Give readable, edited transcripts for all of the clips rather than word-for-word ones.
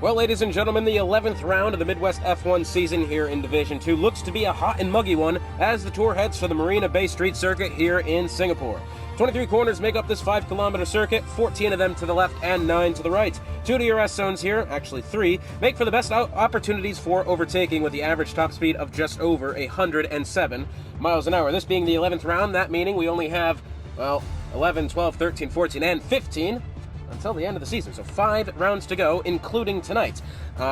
Well, ladies and gentlemen, the 11th round of the Midwest F1 season here in Division 2 looks to be a hot and muggy one as the tour heads for the Marina Bay Street Circuit here in Singapore. 23 corners make up this 5-kilometer circuit, 14 of them to the left and 9 to the right. 2 DRS zones here, actually 3, make for the best opportunities for overtaking with the average top speed of just over 107 miles an hour. This being the 11th round, that meaning we only have, well, 11, 12, 13, 14, and 15 until the end of the season. So 5 rounds to go, including tonight.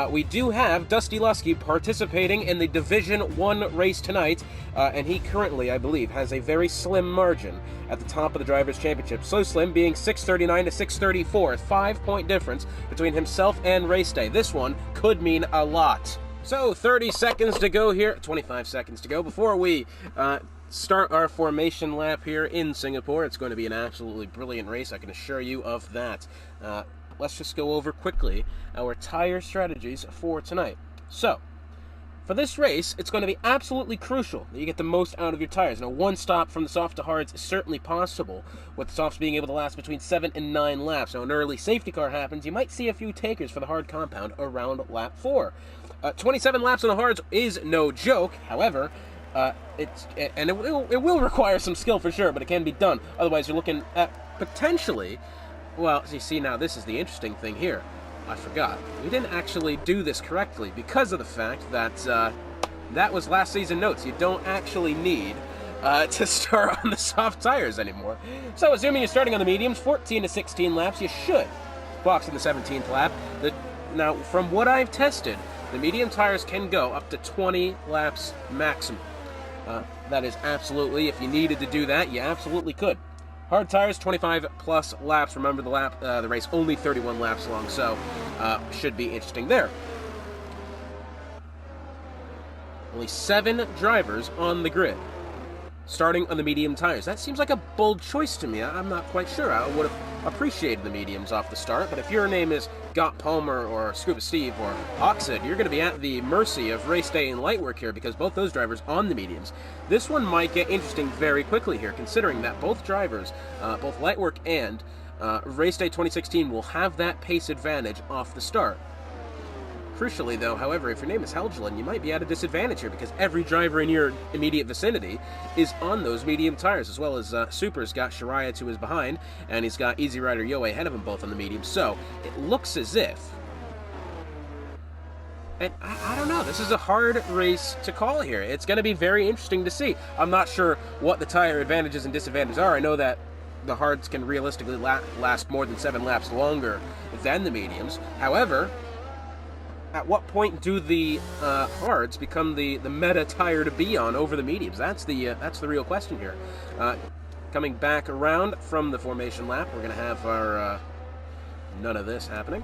We do have Dusty Lusky participating in the Division 1 race tonight, and he currently, I believe, has a very slim margin at the top of the Drivers' Championship. So slim, being 639 to 634, a 5-point difference between himself and race day. This one could mean a lot. So 30 seconds to go here, 25 seconds to go before we start our formation lap here in Singapore. It's going to be an absolutely brilliant race, I can assure you of that. Let's just go over quickly our tire strategies for tonight. So, for this race, it's going to be absolutely crucial that you get the most out of your tires. Now, one stop from the soft to hards is certainly possible, with the softs being able to last between 7 and 9 laps. Now, an early safety car happens, you might see a few takers for the hard compound around lap 4. 27 laps on the hards is no joke, however, it will require some skill for sure, but it can be done. Otherwise, you're looking at potentially, well, you see, now this is the interesting thing here. I forgot. We didn't actually do this correctly because of the fact that that was last season notes. You don't actually need to start on the soft tires anymore. So, assuming you're starting on the mediums, 14 to 16 laps, you should box in the 17th lap. Now, from what I've tested, the medium tires can go up to 20 laps maximum. That is absolutely, if you needed to do that, you absolutely could. Hard tires, 25 plus laps. Remember, the race only 31 laps long, so should be interesting there. Only 7 drivers on the grid, starting on the medium tires. That seems like a bold choice to me. I'm not quite sure. I would have appreciated the mediums off the start, but if your name is Gott Palmer or Scuba Steve or Oxid, you're going to be at the mercy of Race Day and Lightwork here, because both those drivers on the mediums. This one might get interesting very quickly here, considering that both drivers, both Lightwork and Race Day 2016, will have that pace advantage off the start. Crucially, though, however, if your name is Helgeland, you might be at a disadvantage here because every driver in your immediate vicinity is on those medium tires, as well as Super's got Shiraya to his behind, and he's got Easy Rider Yoe ahead of him, both on the medium. So it looks as if, and I don't know, this is a hard race to call here. It's going to be very interesting to see. I'm not sure what the tire advantages and disadvantages are. I know that the hards can realistically last more than 7 laps longer than the mediums. However, at what point do the hards become the meta tire to be on over the mediums? That's the real question here. Coming back around from the formation lap, we're going to have our none of this happening.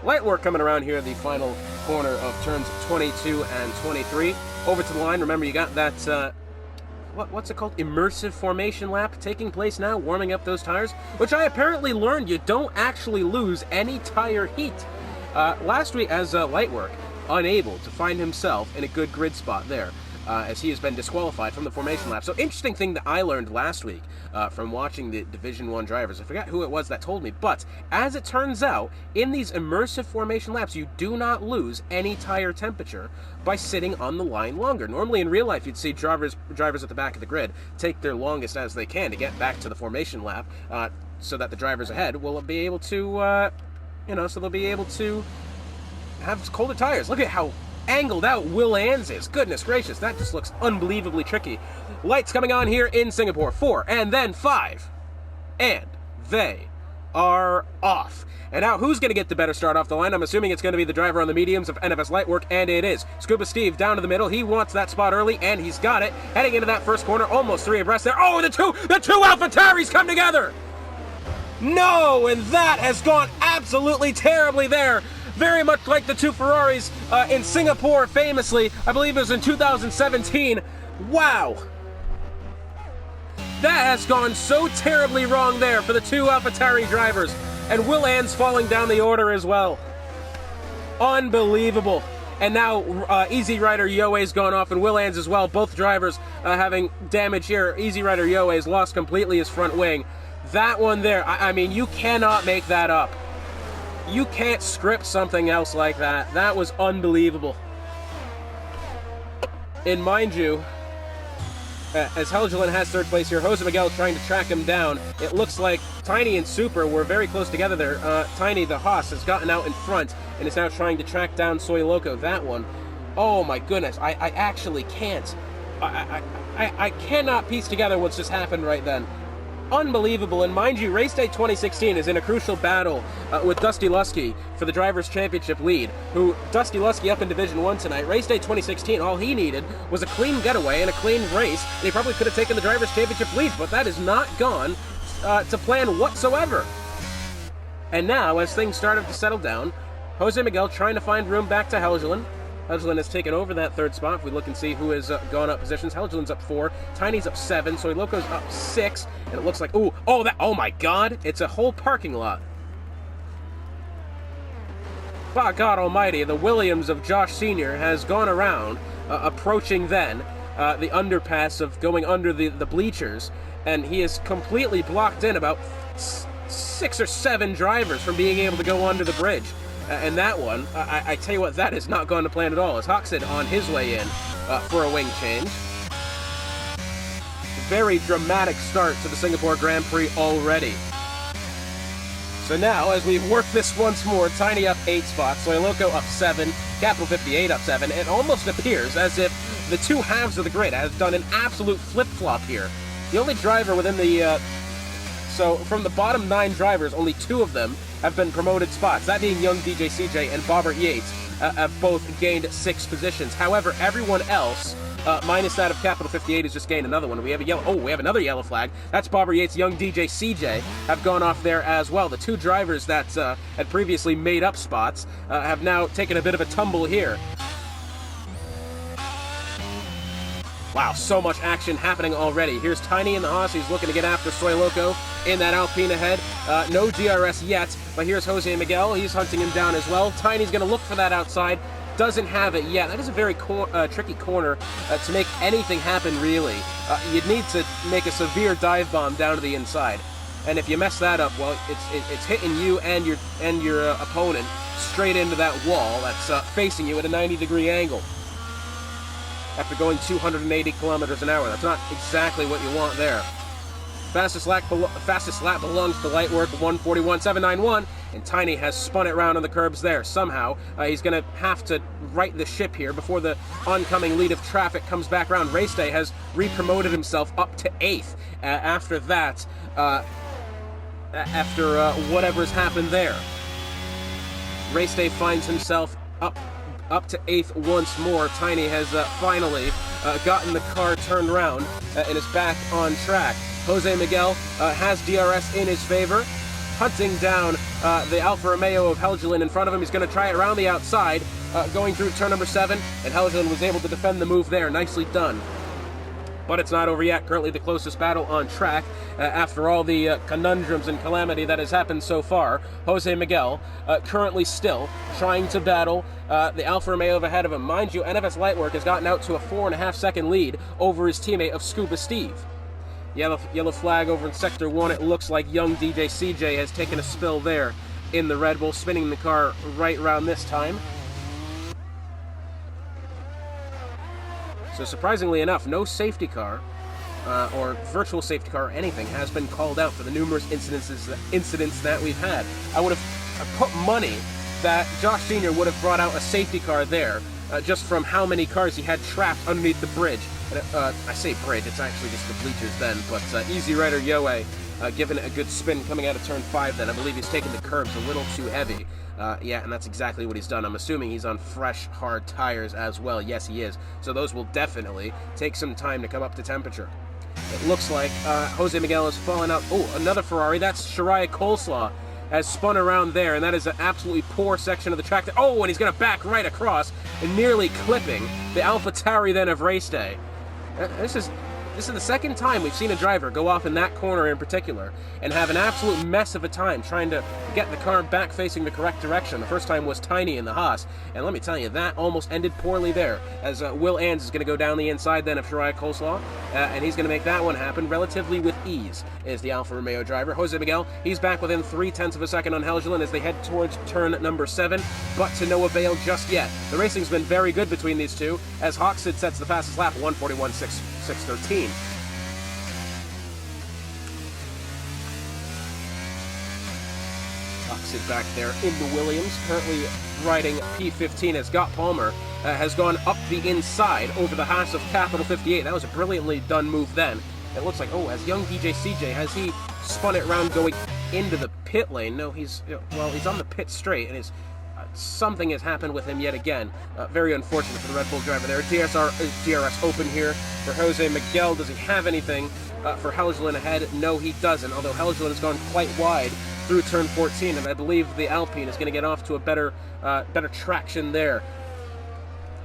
Light work coming around here, the final corner of turns 22 and 23. Over to the line. Remember, you got that what's it called? Immersive formation lap taking place now, warming up those tires, which I apparently learned you don't actually lose any tire heat. Last week, as Lightwork, unable to find himself in a good grid spot there, as he has been disqualified from the formation lap. So, interesting thing that I learned last week from watching the Division 1 drivers. I forgot who it was that told me, but as it turns out, in these immersive formation laps, you do not lose any tire temperature by sitting on the line longer. Normally, in real life, you'd see drivers at the back of the grid take their longest as they can to get back to the formation lap, so that the drivers ahead will be able to so they'll be able to have colder tires. Look at how angled out Will Ans is. Goodness gracious, that just looks unbelievably tricky. Lights coming on here in Singapore. 4, and then 5. And they are off. And now, who's going to get the better start off the line? I'm assuming it's going to be the driver on the mediums of NFS Lightwork, and it is. Scuba Steve down to the middle. He wants that spot early, and he's got it. Heading into that first corner, almost 3 abreast there. Oh, the two AlphaTauris come together! No, and that has gone absolutely terribly there. Very much like the 2 Ferraris in Singapore, famously. I believe it was in 2017. Wow. That has gone so terribly wrong there for the 2 AlphaTauri drivers. And Will Ans falling down the order as well. Unbelievable. And now Easy Rider Yoe's gone off, and Will Ans as well. Both drivers having damage here. Easy Rider Yoe's lost completely his front wing. That one there, I mean, you cannot make that up. You can't script something else like that. That was unbelievable. And mind you, as Helgeland has third place here, Jose Miguel trying to track him down. It looks like Tiny and Super were very close together there. Tiny, the Haas, has gotten out in front and is now trying to track down Soy Loco. That one, oh my goodness, I actually can't. I cannot piece together what's just happened right then. Unbelievable. And mind you, Race Day 2016 is in a crucial battle with Dusty Lusky for the Drivers' Championship lead, who Dusty Lusky up in Division 1 tonight. Race Day 2016, all he needed was a clean getaway and a clean race, and he probably could have taken the Drivers' Championship lead, but that has not gone to plan whatsoever. And now, as things started to settle down, Jose Miguel trying to find room back to Helgeland. Helgeland has taken over that third spot. If we look and see who has gone up positions, Helgeland's up 4, Tiny's up 7, Soy Loco's up 6, and it looks like, oh my God, it's a whole parking lot. By God Almighty, the Williams of Josh Sr. has gone around, approaching then the underpass of going under the bleachers, and he has completely blocked in about 6 or 7 drivers from being able to go under the bridge. And that one, I tell you what, that is not going to plan at all. As Hoxton on his way in for a wing change. Very dramatic start to the Singapore Grand Prix already. So now, as we work this once more, Tiny up 8 spots, Soy Loco up 7, Capital 58 up 7. It almost appears as if the two halves of the grid has done an absolute flip-flop here. The only driver within the... So, from the bottom 9 drivers, only 2 of them have been promoted spots, that being young DJ CJ and Bobbert Yates, have both gained 6 positions. However, everyone else, minus that of Capital 58, has just gained another one. We have we have another yellow flag. That's Bobbert Yates, young DJ CJ have gone off there as well. The 2 drivers that had previously made up spots have now taken a bit of a tumble here. Wow, so much action happening already. Here's Tiny in the Haas. He's looking to get after Soy Loco in that Alpine ahead. No DRS yet, but here's Jose Miguel. He's hunting him down as well. Tiny's going to look for that outside. Doesn't have it yet. That is a very tricky corner to make anything happen, really. You'd need to make a severe dive bomb down to the inside. And if you mess that up, well, it's hitting you and your opponent straight into that wall that's facing you at a 90-degree angle. After going 280 kilometers an hour. That's not exactly what you want there. Fastest lap belongs to Lightwork, 141.791, and Tiny has spun it round on the curbs there. Somehow, he's going to have to right the ship here before the oncoming lead of traffic comes back around. Race Day has re-promoted himself up to 8th. After that, after whatever's happened there. Race Day finds himself up to 8th once more. Tiny has finally gotten the car turned around and is back on track. Jose Miguel has DRS in his favor, hunting down the Alfa Romeo of Helgeland in front of him. He's going to try it around the outside, going through turn number 7, and Helgeland was able to defend the move there. Nicely done. But it's not over yet. Currently the closest battle on track. After all the conundrums and calamity that has happened so far, Jose Miguel currently still trying to battle the Alfa Romeo ahead of him. Mind you, NFS Lightwork has gotten out to a 4.5-second lead over his teammate of Scuba Steve. Yellow flag over in Sector 1. It looks like young DJ CJ has taken a spill there in the Red Bull, spinning the car right around this time. So surprisingly enough, no safety car, or virtual safety car or anything, has been called out for the numerous incidents that we've had. I would have put money that Josh Sr. would have brought out a safety car there, just from how many cars he had trapped underneath the bridge. And, I say bridge, it's actually just the bleachers then, but Easy Rider Yoe given it a good spin coming out of turn 5 then. I believe he's taken the curbs a little too heavy. Yeah, and that's exactly what he's done. I'm assuming he's on fresh, hard tires as well. Yes, he is. So those will definitely take some time to come up to temperature. It looks like Jose Miguel has fallen out. Oh, another Ferrari. That's Shariah Coleslaw has spun around there, and that is an absolutely poor section of the track. Oh, and he's going to back right across and nearly clipping the AlphaTauri then of Race Day. This is This is the second time we've seen a driver go off in that corner in particular and have an absolute mess of a time trying to get the car back facing the correct direction. The first time was Tiny in the Haas, and let me tell you, that almost ended poorly there, as Will Ans is going to go down the inside then of Shariah Coleslaw, and he's going to make that one happen relatively with ease, is the Alfa Romeo driver. Jose Miguel, he's back within 0.3 of a second on Helgeland as they head towards turn number 7, but to no avail just yet. The racing's been very good between these two, as Hoxton sets the fastest lap, 1:41.613. Hoxton back there in the Williams, currently riding P15 as Scott Palmer has gone up the inside over the Haas of Capital 58. That was a brilliantly done move then. It looks like, oh, has young DJ CJ, has he spun it around going into the pit lane? No, he's on the pit straight, and something has happened with him yet again. Very unfortunate for the Red Bull driver there. DRS open here for Jose Miguel. Does he have anything for Helgeland ahead? No, he doesn't, although Helgeland has gone quite wide through turn 14, and I believe the Alpine is going to get off to a better traction there.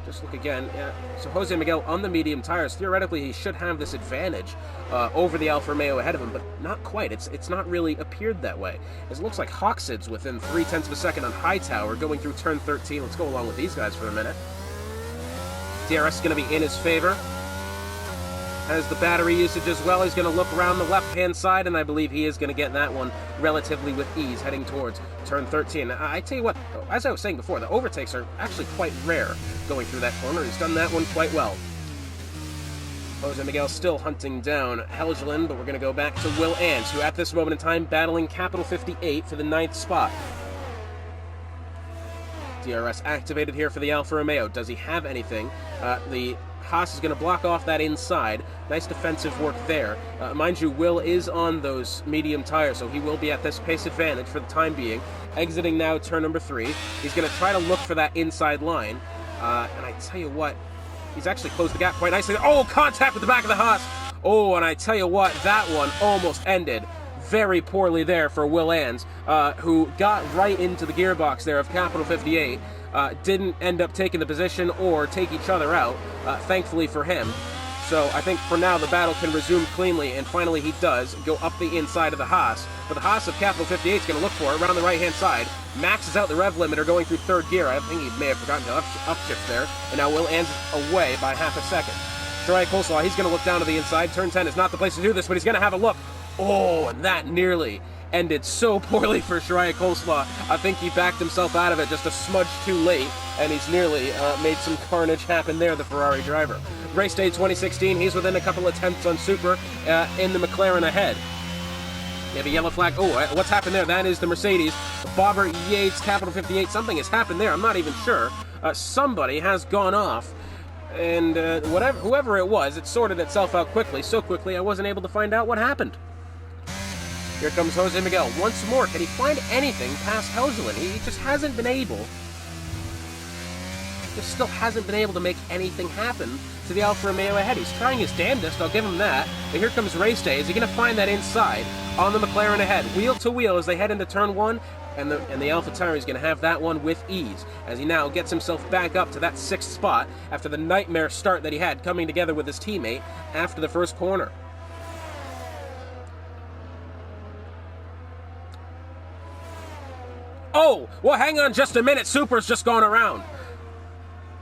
Just look again. Yeah. So Jose Miguel on the medium tires. Theoretically, he should have this advantage over the Alfa Romeo ahead of him, but not quite. It's not really appeared that way. As it looks like Hoxton's within 0.3 of a second on Hightower going through turn 13. Let's go along with these guys for a minute. DRS is going to be in his favor. Has the battery usage as well. He's going to look around the left-hand side, and I believe he is going to get that one relatively with ease, heading towards turn 13. I tell you what, as I was saying before, the overtakes are actually quite rare going through that corner. He's done that one quite well. Jose Miguel still hunting down Helgeland, but we're going to go back to Will Ans, who at this moment in time battling Capital 58 for the 9th spot. DRS activated here for the Alfa Romeo. Does he have anything? The Haas is going to block off that inside. Nice defensive work there. Mind you, Will is on those medium tires, so he will be at this pace advantage for the time being. Exiting now turn number 3. He's going to try to look for that inside line. And I tell you what, he's actually closed the gap quite nicely. Oh, contact with the back of the Haas. Oh, and I tell you what, that one almost ended very poorly there for Will Ans, who got right into the gearbox there of Capital 58. Didn't end up taking the position or take each other out, thankfully for him. So I think for now the battle can resume cleanly, and finally he does go up the inside of the Haas. But the Haas of Capital 58 is going to look for it around the right-hand side. Maxes out the rev limiter going through third gear. I think he may have forgotten to upshift there. And now Will Ans is away by half a second. Shariah Coleslaw, he's going to look down to the inside. Turn 10 is not the place to do this, but he's going to have a look. Oh, and that nearly ended so poorly for Shariah Coleslaw. I think he backed himself out of it just a smudge too late, and he's nearly made some carnage happen there, the Ferrari driver. Race day 2016, he's within a couple attempts on Super in the McLaren ahead. You have a yellow flag. Oh, what's happened there? That is the Mercedes. Bobber Yates, Capital 58. Something has happened there. I'm not even sure. Somebody has gone off, and whoever it was, it sorted itself out quickly. So quickly, I wasn't able to find out what happened. Here comes Jose Miguel once more. Can he find anything past Helgeland? He just hasn't been able. Just still hasn't been able to make anything happen to the Alfa Romeo ahead. He's trying his damnedest, I'll give him that. But here comes race day. Is he going to find that inside on the McLaren ahead? Wheel to wheel as they head into turn 1. And the AlphaTauri is going to have that one with ease, as he now gets himself back up to that 6th spot after the nightmare start that he had coming together with his teammate after the first corner. Oh, well, hang on just a minute. Super's just gone around.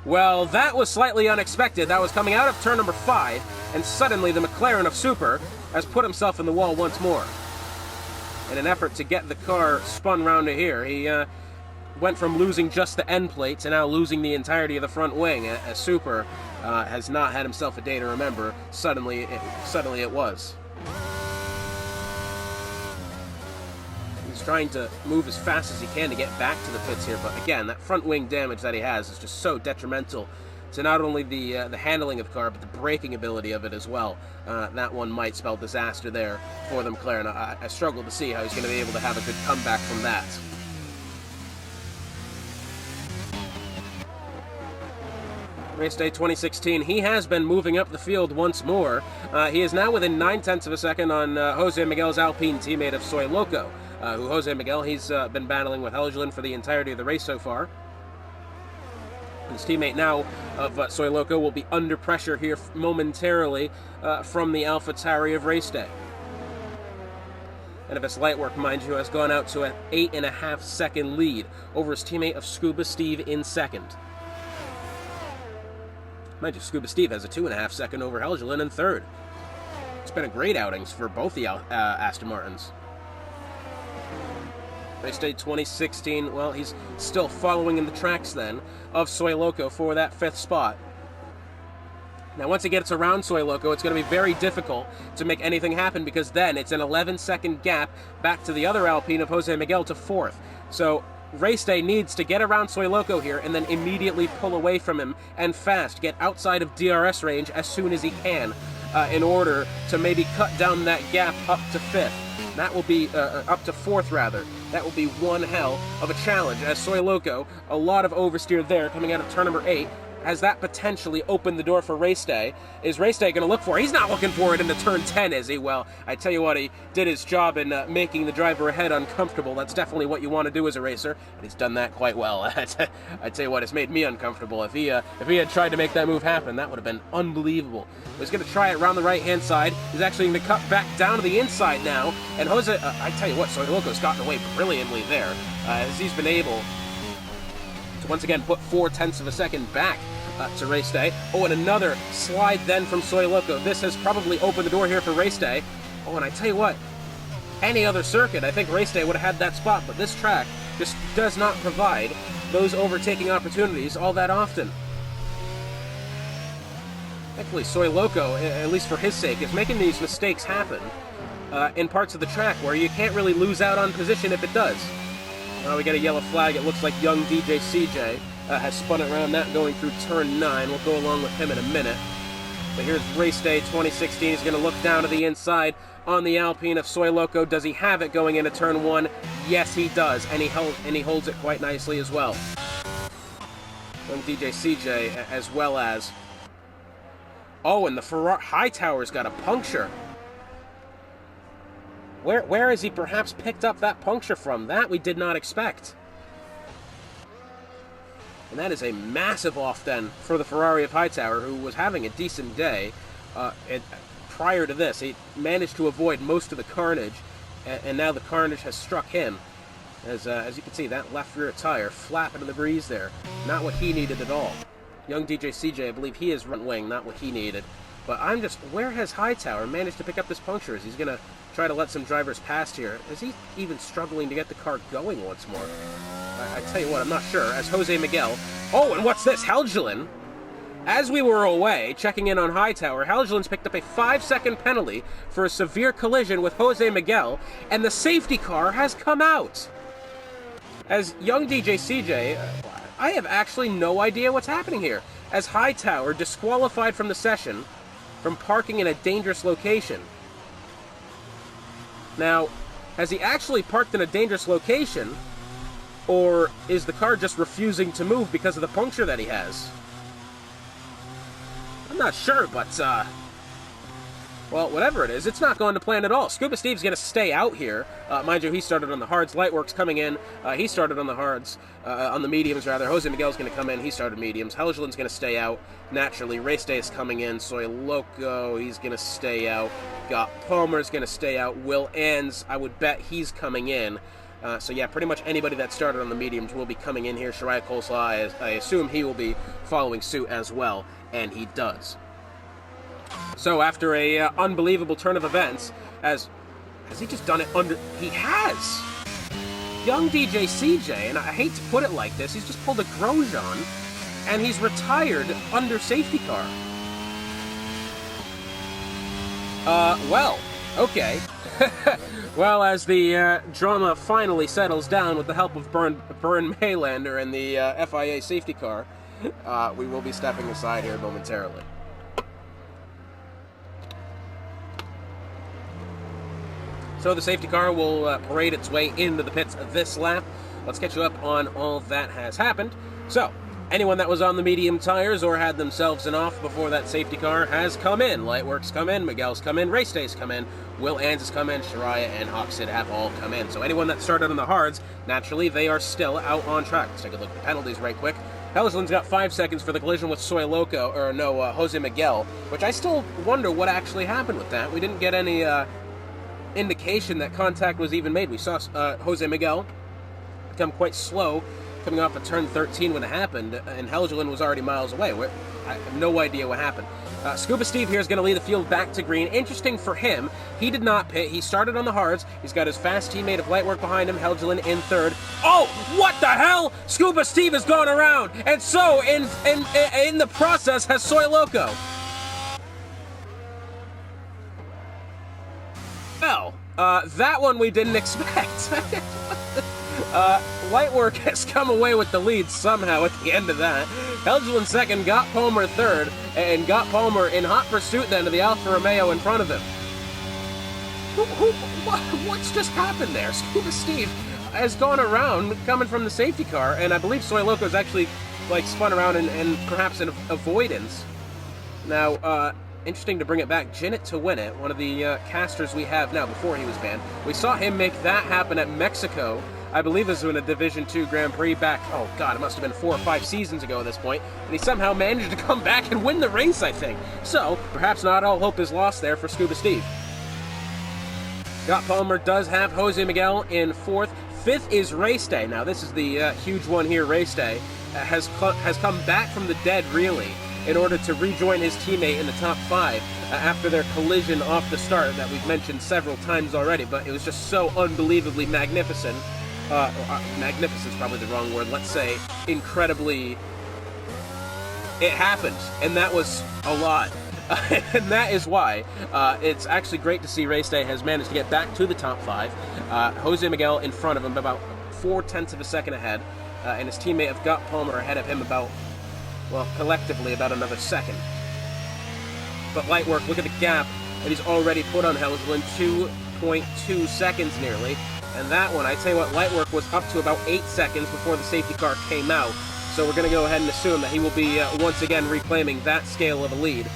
Well, that was slightly unexpected. That was coming out of turn number 5, and suddenly the McLaren of Super has put himself in the wall once more. In an effort to get the car spun round to here, he went from losing just the end plate to now losing the entirety of the front wing, as Super has not had himself a day to remember. Suddenly it was. He's trying to move as fast as he can to get back to the pits here, but again, that front wing damage that he has is just so detrimental to not only the handling of the car, but the braking ability of it as well. That one might spell disaster there for the McLaren. I struggle to see how he's going to be able to have a good comeback from that. Race day 2016, he has been moving up the field once more. He is now within 0.9 of a second on Jose Miguel's Alpine teammate of Soy Loco. Who Jose Miguel, he's been battling with Helgeland for the entirety of the race so far. His teammate now of Soy Loco will be under pressure here momentarily from the AlphaTauri of Race Day. NFS Lightwork, mind you, has gone out to an 8.5 second lead over his teammate of Scuba Steve in second. Mind you, Scuba Steve has a 2.5 second over Helgelin in third. It's been a great outings for both the Aston Martins. Race Day 2016, well, he's still following in the tracks then of Soy Loco for that 5th spot. Now, once he gets around Soy Loco, it's going to be very difficult to make anything happen because then it's an 11-second gap back to the other Alpine of Jose Miguel to 4th. So Race Day needs to get around Soy Loco here and then immediately pull away from him and fast, get outside of DRS range as soon as he can in order to maybe cut down that gap up to 5th. That will be up to 4th, rather. That will be one hell of a challenge as Soy Loco, a lot of oversteer there coming out of turn number 8. Has that potentially opened the door for Race Day? Is Race Day going to look for it? He's not looking for it into turn 10, is he? Well, I tell you what, he did his job in making the driver ahead uncomfortable. That's definitely what you want to do as a racer, and he's done that quite well. I tell you what, it's made me uncomfortable. If he had tried to make that move happen, that would have been unbelievable. He's going to try it around the right-hand side. He's actually going to cut back down to the inside now, and Jose, I tell you what, Soy Loco's gotten away brilliantly there, as he's been able to once again put 0.4 of a second back to Race Day. Oh, and another slide then from Soy Loco. This has probably opened the door here for Race Day. Oh, and I tell you what, any other circuit, I think Race Day would have had that spot, but this track just does not provide those overtaking opportunities all that often. Thankfully, Soy Loco, at least for his sake, is making these mistakes happen in parts of the track where you can't really lose out on position if it does. Now we get a yellow flag. It looks like young DJ CJ has spun it around that going through turn 9. We'll go along with him in a minute. But here's Race Day 2016. He's going to look down to the inside on the Alpine of Soy Loco. Does he have it going into turn 1? Yes, he does. And he holds it quite nicely as well. Young DJ CJ as well as... Oh, and the Ferrari Hightower's got a puncture. Where has he perhaps picked up that puncture from? That we did not expect. And that is a massive off then for the Ferrari of Hightower, who was having a decent day. Prior to this, he managed to avoid most of the carnage, and now the carnage has struck him. As you can see, that left rear tire flapping in the breeze there. Not what he needed at all. Young DJ CJ, I believe he is front wing, not what he needed. But I'm just, where has Hightower managed to pick up this puncture? Is he going to try to let some drivers past here? Is he even struggling to get the car going once more? I tell you what, I'm not sure. As Jose Miguel... Oh, and what's this? Helgelin. As we were away, checking in on Hightower, Helgelin's picked up a 5-second penalty for a severe collision with Jose Miguel, and the safety car has come out. As young DJ CJ, I have actually no idea what's happening here. As Hightower disqualified from the session from parking in a dangerous location. Now, has he actually parked in a dangerous location, or is the car just refusing to move because of the puncture that he has? I'm not sure, but, well, whatever it is, it's not going to plan at all. Scuba Steve's going to stay out here. Mind you, he started on the hards. Lightworks coming in. He started on the hards, on the mediums, rather. Jose Miguel's going to come in. He started mediums. Helgelin's going to stay out. Naturally, Race Day is coming in. Soy Loco, he's going to stay out. Got Palmer's going to stay out. Will Ans, I would bet he's coming in. So yeah, pretty much anybody that started on the mediums will be coming in here. Shariah Coleslaw, I assume he will be following suit as well, and he does. So after a unbelievable turn of events, has he just done it under... He has! Young DJ CJ, and I hate to put it like this, he's just pulled a Grosjean, and he's retired under safety car. Well, okay. Well, as the drama finally settles down with the help of Bern Maylander and the FIA safety car, we will be stepping aside here momentarily. So the safety car will parade its way into the pits this lap. Let's catch you up on all that has happened. So, anyone that was on the medium tires or had themselves an off before that safety car has come in. Lightworks come in, Miguel's come in, Race Day's come in, Will Ans has come in, Shariah and Hoxid have all come in. So anyone that started on the hards, naturally, they are still out on track. Let's take a look at the penalties right quick. Helgeland's got 5 seconds for the collision with Soy Loco, or no, Jose Miguel, which I still wonder what actually happened with that. We didn't get any indication that contact was even made. We saw Jose Miguel become quite slow coming off of turn 13 when it happened, and Helgeland was already miles away. I have no idea what happened. Scuba Steve here is going to lead the field back to green. Interesting for him, he did not pit. He started on the hards. He's got his fast teammate of Lightwork behind him, Helgeland in third. Oh, what the hell? Scuba Steve has gone around, and so in the process has Soy Loco. Well, that one we didn't expect. Lightwork has come away with the lead somehow at the end of that. Helgeland second, got Palmer third, and got Palmer in hot pursuit then to the Alfa Romeo in front of him. What's just happened there? Scuba Steve has gone around coming from the safety car, and I believe Soy Loco's actually like spun around and perhaps in avoidance. Now, interesting to bring it back, Jinnit to win it, one of the casters we have now before he was banned. We saw him make that happen at Mexico. I believe this was in a Division 2 Grand Prix back, oh god, it must have been 4 or 5 seasons ago at this point, and he somehow managed to come back and win the race, I think. So, perhaps not all hope is lost there for Scuba Steve. Scott Palmer does have Jose Miguel in 4th. 5th is Race Day. Now, this is the huge one here. Race Day has come back from the dead, really, in order to rejoin his teammate in the top 5 after their collision off the start that we've mentioned several times already, but it was just so unbelievably magnificent. Magnificent's probably the wrong word. Let's say incredibly. It happened, and that was a lot. And that is why it's actually great to see Race Day has managed to get back to the top 5. Jose Miguel in front of him, about 0.4 of a second ahead, and his teammate of Got Palmer ahead of him about, well, collectively about another second. But Lightwork, look at the gap that he's already put on Helgeland, 2.2 seconds nearly. And that one, I tell you what, Lightwork was up to about 8 seconds before the safety car came out. So we're going to go ahead and assume that he will be once again reclaiming that scale of a lead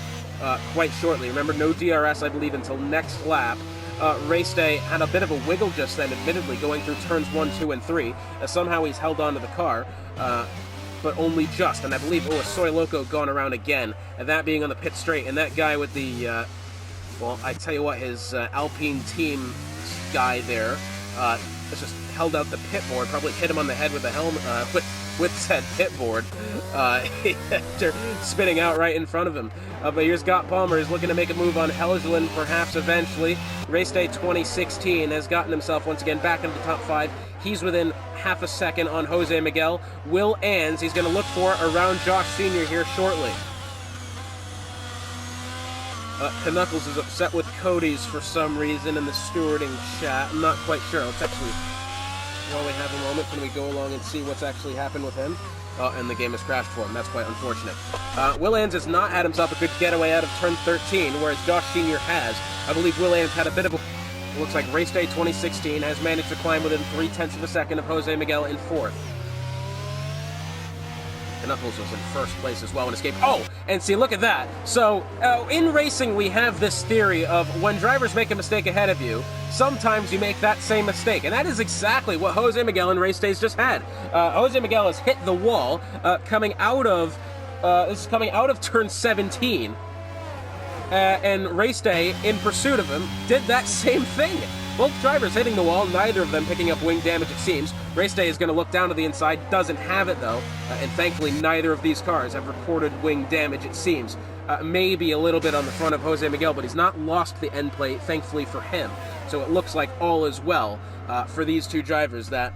quite shortly. Remember, no DRS, I believe, until next lap. Race Day had a bit of a wiggle just then, admittedly, going through turns 1, 2, and 3. Somehow he's held onto the car, but only just. And I believe, Soy Loco gone around again, and that being on the pit straight. And that guy with the, well, I tell you what, his Alpine team guy there, just held out the pit board, probably hit him on the head with the helmet, with said pit board, after spinning out right in front of him. But here's Got Palmer, is looking to make a move on Helgeland, perhaps eventually. Race Day 2016 has gotten himself once again back into the top 5. He's within half a second on Jose Miguel. Will Ans, he's going to look for around Josh Sr. here shortly. Knuckles is upset with Cody's for some reason in the stewarding chat. I'm not quite sure. Let's actually, while we have a moment, can we go along and see what's actually happened with him? Oh, and the game has crashed for him. That's quite unfortunate. Will Ans has not had himself a good getaway out of turn 13, whereas Josh Sr. has. I believe Will Ans had a bit of a... It looks like Race Day 2016 has managed to climb within 0.3 of a second of Jose Miguel in 4th. Knuckles was in 1st place as well and escaped. Oh, and see, look at that. So, in racing, we have this theory of when drivers make a mistake ahead of you, sometimes you make that same mistake. And that is exactly what Jose Miguel in Race Days just had. Jose Miguel has hit the wall coming out of turn 17. And Race Day, in pursuit of him, did that same thing. Both drivers hitting the wall, neither of them picking up wing damage, it seems. Race Day is going to look down to the inside, doesn't have it though, and thankfully neither of these cars have recorded wing damage, it seems. Maybe a little bit on the front of Jose Miguel, but he's not lost the end plate, thankfully for him. So it looks like all is well for these two drivers that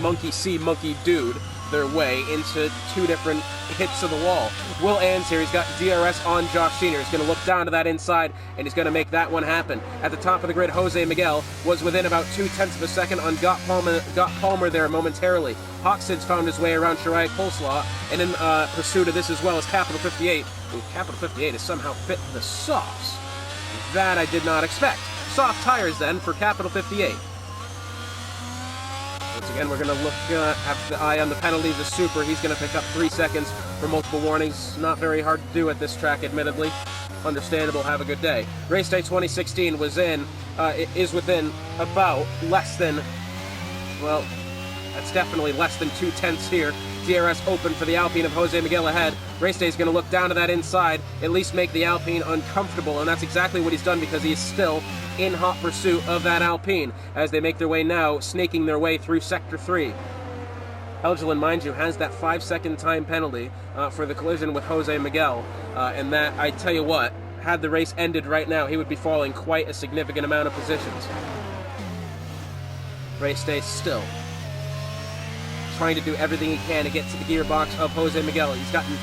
monkey see, monkey dude their way into 2 different hits of the wall. Will Ans here, he's got DRS on Josh Sr. He's going to look down to that inside, and he's going to make that one happen. At the top of the grid, Jose Miguel was within about 0.2 of a second on Got Palmer there momentarily. Hawksid's found his way around Shariah Coleslaw, and in pursuit of this as well as Capital 58. Ooh, Capital 58 is somehow fit the softs. That I did not expect. Soft tires then for Capital 58. Once again, we're going to look, have the eye on the penalties. The Super, he's going to pick up 3 seconds for multiple warnings. Not very hard to do at this track, admittedly. Understandable, have a good day. Race Day 2016 is within about less than, well, That's definitely less than 2/10 here. DRS open for the Alpine of Jose Miguel ahead. Race Day is going to look down to that inside, at least make the Alpine uncomfortable, and that's exactly what he's done because he is still in hot pursuit of that Alpine as they make their way now, snaking their way through Sector 3. Helgeland, mind you, has that 5-second time penalty for the collision with Jose Miguel, and that, I tell you what, had the race ended right now, he would be falling quite a significant amount of positions. Race Day still trying to do everything he can to get to the gearbox of Jose Miguel. He's gotten,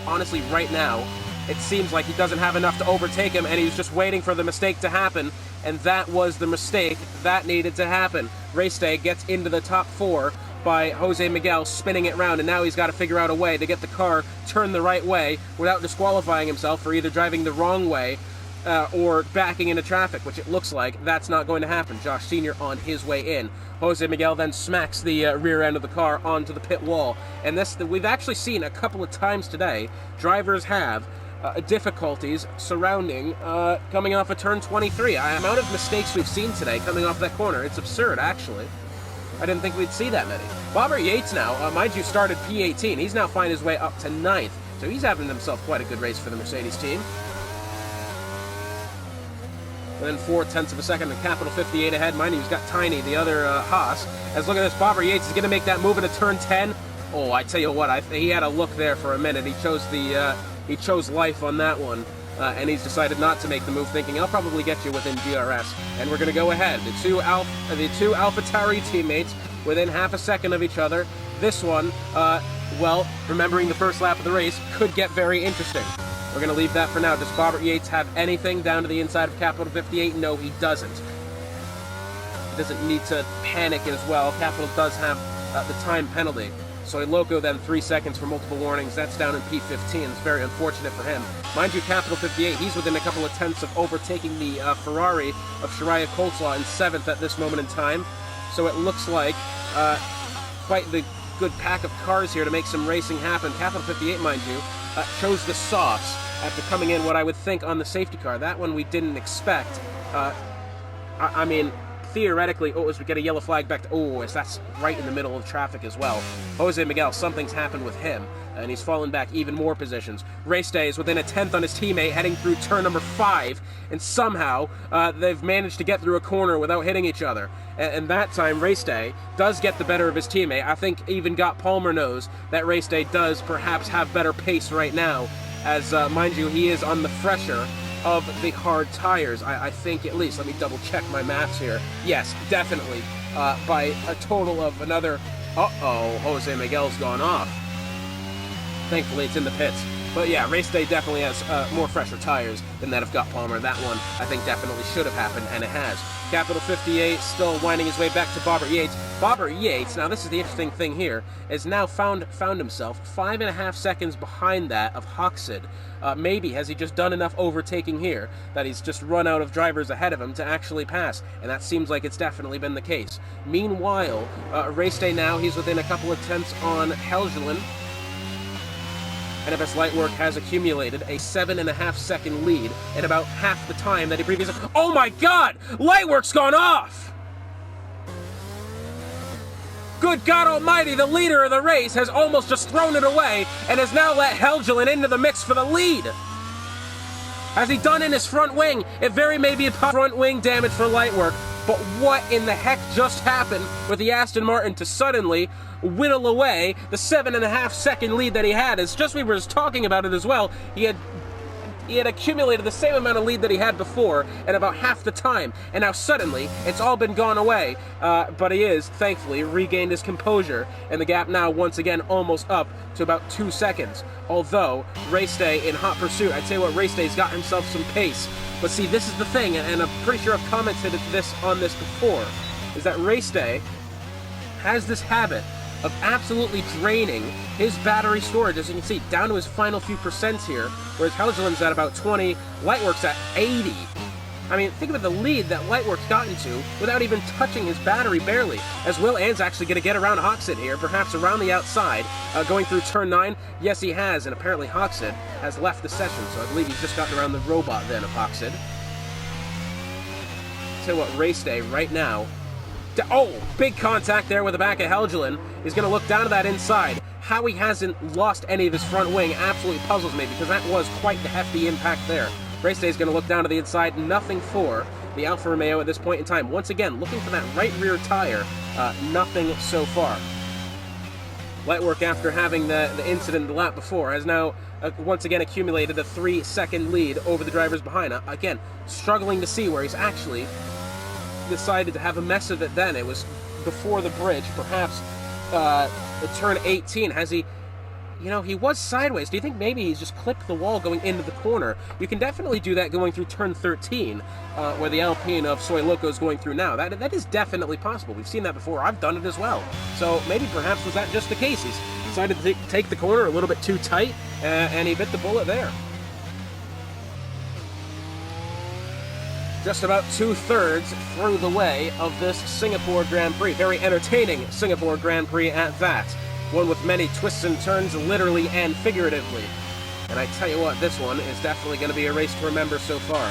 honestly, right now, it seems like he doesn't have enough to overtake him, and he's just waiting for the mistake to happen, and that was the mistake that needed to happen. Race Day gets into the top 4 by Jose Miguel spinning it round, and now he's got to figure out a way to get the car turned the right way without disqualifying himself for either driving the wrong way or backing into traffic, which it looks like that's not going to happen. Josh Sr. on his way in. Jose Miguel then smacks the rear end of the car onto the pit wall. And this, we've actually seen a couple of times today, drivers have difficulties surrounding coming off of turn 23. The amount of mistakes we've seen today coming off that corner, it's absurd, actually. I didn't think we'd see that many. Bobber Yates now, mind you, started P18. He's now finding his way up to 9th. So he's having himself quite a good race for the Mercedes team. And then 0.4 of a second to Capital 58 ahead. Mind you, he's got Tiny, the other Haas. As look at this, Bobber Yates is going to make that move into turn 10. Oh, I tell you what, he had a look there for a minute. He chose life on that one. And he's decided not to make the move, thinking, I'll probably get you within DRS. And we're going to go ahead. The two AlphaTauri teammates within half a second of each other. This one, well, remembering the first lap of the race, could get very interesting. We're going to leave that for now. Does Bobber Yates have anything down to the inside of Capital 58? No, he doesn't. He doesn't need to panic as well. Capital does have the time penalty. Soy Loco then 3 seconds for multiple warnings. That's down in P15. It's very unfortunate for him. Mind you, Capital 58, he's within a couple of tenths of overtaking the Ferrari of Shariah Coleslaw in 7th at this moment in time. So it looks like quite the good pack of cars here to make some racing happen. Capital 58, mind you, chose the softs after coming in what I would think on the safety car. That one we didn't expect. I mean, theoretically, as we get a yellow flag back to, that's right in the middle of traffic as well. Jose Miguel, something's happened with him, and he's fallen back even more positions. Race Day is within a 10th on his teammate, heading through turn number 5, and somehow they've managed to get through a corner without hitting each other. And that time, Race Day does get the better of his teammate. I think even Got Palmer knows that Race Day does perhaps have better pace right now, as, mind you, he is on the fresher of the hard tires. I think at least, let me double check my maths here. Yes, definitely, by a total of another, Jose Miguel's gone off. Thankfully it's in the pits. But yeah, Race Day definitely has more fresher tires than that of Got Palmer. That one, I think, definitely should have happened, and it has. Capital 58 still winding his way back to Bobber Yates. Bobber Yates, now this is the interesting thing here, has now found himself 5.5 seconds behind that of Hoxid. Maybe has he just done enough overtaking here that he's just run out of drivers ahead of him to actually pass, and that seems like it's definitely been the case. Meanwhile, Race Day now, he's within a couple of tenths on Helgeland. NFS Lightwork has accumulated a 7.5 second lead in about half the time that he previously... Oh my god! Lightwork's gone off! Good God Almighty, the leader of the race has almost just thrown it away and has now let Helgeland into the mix for the lead. Has he done in his front wing? It very may be a front wing damage for Lightwork, but what in the heck just happened with the Aston Martin to suddenly whittle away the 7.5 second lead that he had? As just we were just talking about it as well, he had accumulated the same amount of lead that he had before in about half the time, and now suddenly it's all been gone away, but he is thankfully regained his composure, and the gap now once again almost up to about 2 seconds. Although Race Day in hot pursuit, I'd say what Race Day's got himself some pace. But see, this is the thing, and I'm pretty sure I've commented on this before, is that Race Day has this habit of absolutely draining his battery storage, as you can see, down to his final few percents here, whereas Helgeland's at about 20, Lightwork's at 80. I mean, think about the lead that Lightwork's gotten to without even touching his battery, barely. As Will Ann's actually going to get around Hoxid here, perhaps around the outside, going through turn 9. Yes, he has, and apparently Hoxid has left the session, so I believe he's just gotten around the robot then of Hoxid. Tell you what, Race Day right now Oh, big contact there with the back of Helgeland. He's going to look down to that inside. How he hasn't lost any of his front wing absolutely puzzles me, because that was quite the hefty impact there. Race Day is going to look down to the inside. Nothing for the Alfa Romeo at this point in time. Once again, looking for that right rear tire. Nothing so far. Lightwork, after having the incident the lap before, has now once again accumulated a 3-second lead over the drivers behind. Again, struggling to see where he's actually decided to have a mess of it then. It was before the bridge, perhaps at turn 18. Has he... You know, he was sideways. Do you think maybe he's just clipped the wall going into the corner? You can definitely do that going through turn 13, where the Alpine of Soy Loco is going through now. That is definitely possible. We've seen that before. I've done it as well. So maybe perhaps was that just the case? He's decided to take the corner a little bit too tight, and he bit the bullet there. Just about 2/3 through the way of this Singapore Grand Prix. Very entertaining Singapore Grand Prix at that. One with many twists and turns, literally and figuratively. And I tell you what, this one is definitely going to be a race to remember so far.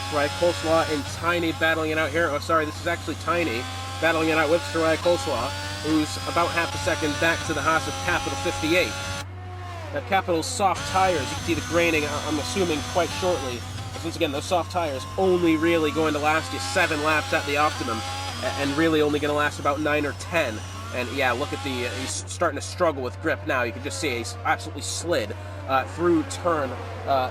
Shirai Coleslaw and Tiny battling it out here. Oh, sorry, this is actually Tiny battling it out with Shirai Coleslaw, who's about half a second back to the Haas of Capital 58. Now, Capital's soft tires, you can see the graining, I'm assuming, quite shortly. But once again, those soft tires only really going to last you 7 laps at the optimum, and really only going to last about 9 or 10. And yeah, look at he's starting to struggle with grip now. You can just see he's absolutely slid through turn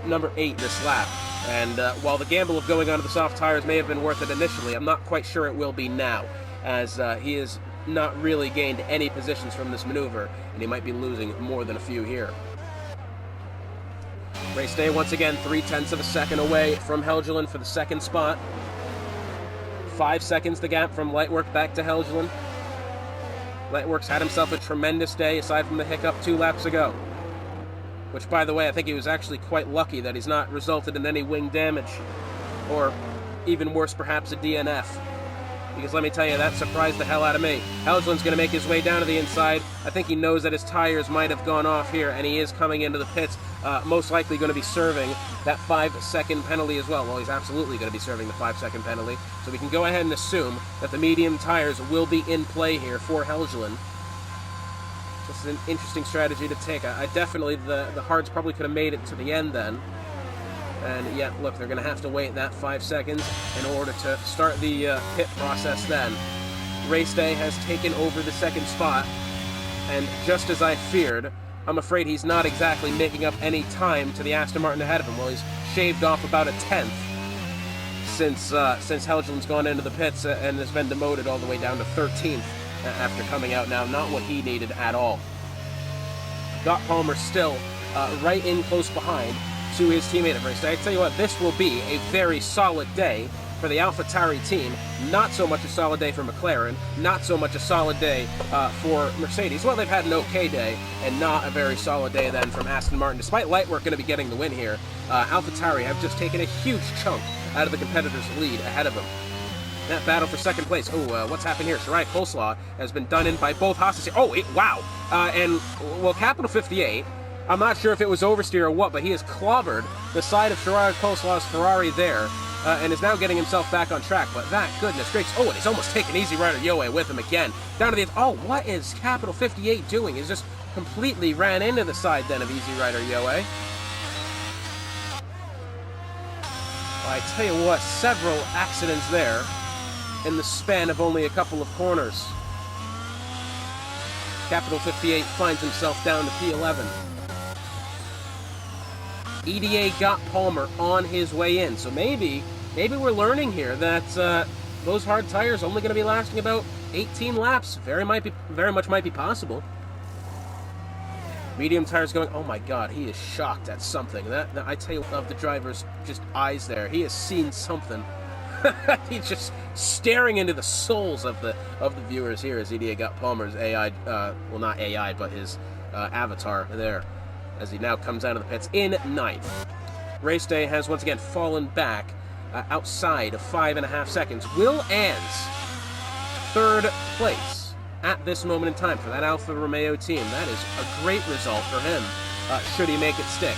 number 8 this lap. And while the gamble of going onto the soft tires may have been worth it initially, I'm not quite sure it will be now, as he has not really gained any positions from this maneuver, and he might be losing more than a few here. Race Day, once again, 0.3 of a second away from Helgeland for the second spot. 5 seconds the gap from Lightwork back to Helgeland. Lightwork's had himself a tremendous day, aside from the hiccup 2 laps ago. Which, by the way, I think he was actually quite lucky that he's not resulted in any wing damage. Or, even worse, perhaps a DNF. Because let me tell you, that surprised the hell out of me. Helgeland's going to make his way down to the inside. I think he knows that his tires might have gone off here, and he is coming into the pits, most likely going to be serving that 5-second penalty as well. Well, he's absolutely going to be serving the 5-second penalty. So we can go ahead and assume that the medium tires will be in play here for Helgeland. This is an interesting strategy to take. I definitely, the hards probably could have made it to the end then. And yet, look, they're going to have to wait that 5 seconds in order to start the pit process then. Race Day has taken over the second spot, and just as I feared, I'm afraid he's not exactly making up any time to the Aston Martin ahead of him. Well, he's shaved off about a 10th since Helgeland's gone into the pits and has been demoted all the way down to 13th after coming out now. Not what he needed at all. Got Palmer still right in close behind to his teammate at Race Day. I tell you what, this will be a very solid day for the AlphaTauri team. Not so much a solid day for McLaren, not so much a solid day for Mercedes. Well, they've had an okay day, and not a very solid day then from Aston Martin. Despite Lightwork going to be getting the win here, AlphaTauri have just taken a huge chunk out of the competitor's lead ahead of them. That battle for second place. Oh, what's happened here? Shirai Coleslaw has been done in by both Haas. Oh, wow. And, well, Capital 58, I'm not sure if it was oversteer or what, but he has clobbered the side of Shirai Coleslaw's Ferrari there, and is now getting himself back on track. But that, goodness gracious. Oh, and he's almost taken Easy Rider Yoe with him again. Down to the... Oh, what is Capital 58 doing? He's just completely ran into the side then of Easy Rider Yoe. Well, I tell you what, several accidents there in the span of only a couple of corners. Capital 58 finds himself down to P11. EDA got Palmer on his way in, so maybe we're learning here that those hard tires only going to be lasting about 18 laps. Very much might be possible. Medium tires going. Oh my God, he is shocked at something. That I tell you, of the driver's just eyes there, he has seen something. He's just staring into the souls of the viewers here as EDA got Palmer's AI, well, not AI, but his avatar there, as he now comes out of the pits in 9th. Race Day has once again fallen back outside of 5.5 seconds. Will Ans, 3rd place at this moment in time for that Alfa Romeo team. That is a great result for him, should he make it stick.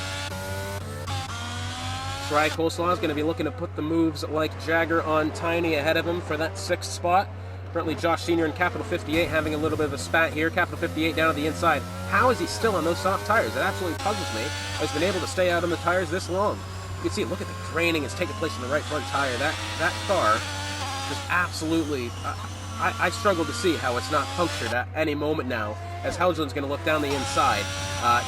Shirai Coleslaw is going to be looking to put the moves like Jagger on Tiny ahead of him for that 6th spot. Currently, Josh Sr. and Capital 58 having a little bit of a spat here. Capital 58 down on the inside. How is he still on those soft tires? It absolutely puzzles me. He's been able to stay out on the tires this long. You can see, look at the graining that's taking place in the right front tire. That car just absolutely... I struggle to see how it's not punctured at any moment now, as Helgeland's going to look down the inside.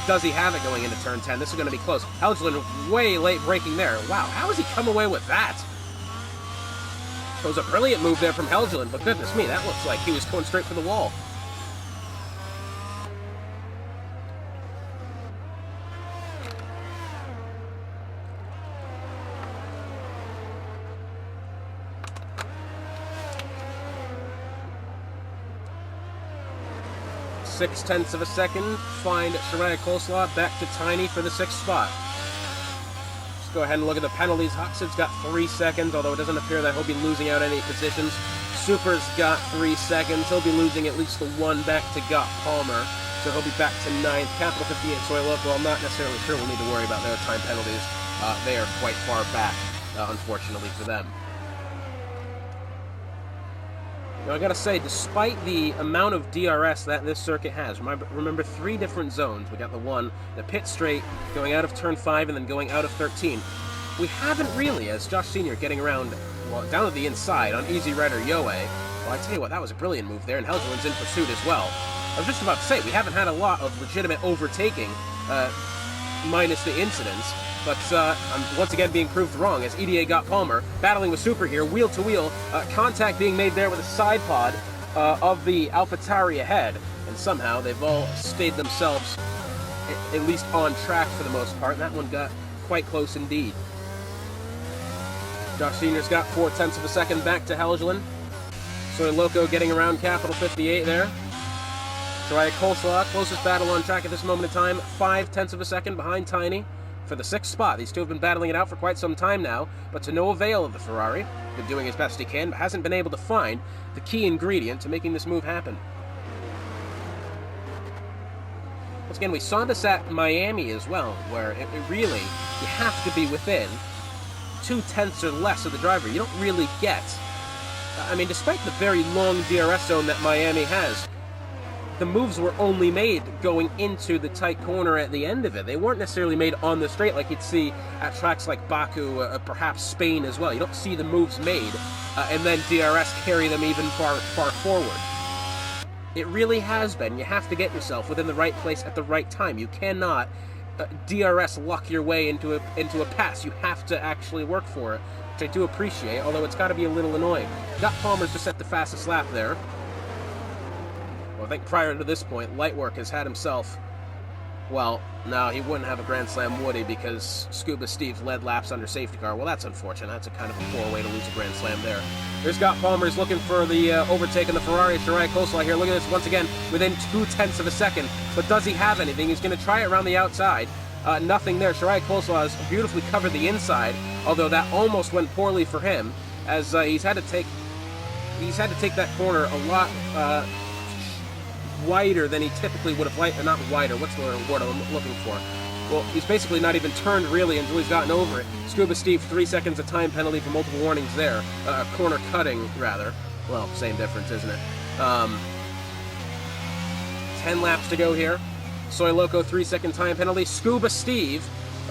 Does he have it going into turn 10? This is going to be close. Helgeland way late braking there. Wow, how has he come away with that? It was a brilliant move there from Helgeland, but goodness me, that looks like he was going straight for the wall. .6 of a second, find Shirai Coleslaw back to Tiny for the 6th spot. Let's go ahead and look at the penalties. Huxid's got 3 seconds, although it doesn't appear that he'll be losing out any positions. Super's got 3 seconds. He'll be losing at least the 1 back to Gott Palmer, so he'll be back to 9th. Capital 58 Soy Loco, I'm not necessarily sure we'll need to worry about their time penalties. They are quite far back, unfortunately for them. Now, I gotta say, despite the amount of DRS that this circuit has, remember 3 different zones. We got the pit straight, going out of turn 5 and then going out of 13. We haven't really, as Josh Sr. getting around, well, down to the inside on Easy Rider Yoe. Well, I tell you what, that was a brilliant move there, and Helgeland's in pursuit as well. I was just about to say, we haven't had a lot of legitimate overtaking, minus the incidents. But I'm once again being proved wrong as EDA Gott Palmer battling with Super here, wheel to wheel, contact being made there with a side pod of the AlphaTauri ahead, and somehow they've all stayed themselves at least on track for the most part. That one got quite close indeed. Josh Sr.'s got 0.4 of a second back to Helgeland. Soy Loco getting around Capital 58 there. Shirai Coleslaw, closest battle on track at this moment in time, 0.5 of a second behind Tiny for the 6th spot. These two have been battling it out for quite some time now, but to no avail of the Ferrari. Been doing as best he can, but hasn't been able to find the key ingredient to making this move happen. Once again, we saw this at Miami as well, where it really, you have to be within 0.2 or less of the driver. You don't really get, I mean, despite the very long DRS zone that Miami has, the moves were only made going into the tight corner at the end of it. They weren't necessarily made on the straight like you'd see at tracks like Baku, perhaps Spain as well. You don't see the moves made and then DRS carry them even far forward. It really has been. You have to get yourself within the right place at the right time. You cannot DRS luck your way into a pass. You have to actually work for it, which I do appreciate, although it's got to be a little annoying. Gott Palmer's just set the fastest lap there. Well, I think prior to this point, Lightwork has had himself, well, no, he wouldn't have a Grand Slam, would he, because Scuba Steve's led laps under safety car. Well, that's unfortunate. That's a kind of a poor way to lose a Grand Slam there. There's Gott Palmer. He's looking for the overtake in the Ferrari. Shirai Coleslaw here. Look at this once again, within 0.2 of a second. But does he have anything? He's going to try it around the outside. Nothing there. Shirai Coleslaw has beautifully covered the inside, although that almost went poorly for him, as he's had to take that corner a lot wider than he typically would have liked. Not wider, what's the word I'm looking for? Well, he's basically not even turned really until he's gotten over it. Scuba Steve, 3 seconds of time penalty for multiple warnings there. Corner cutting, rather. Well, same difference, isn't it? 10 laps to go here. Soy Loco, 3-second time penalty. Scuba Steve,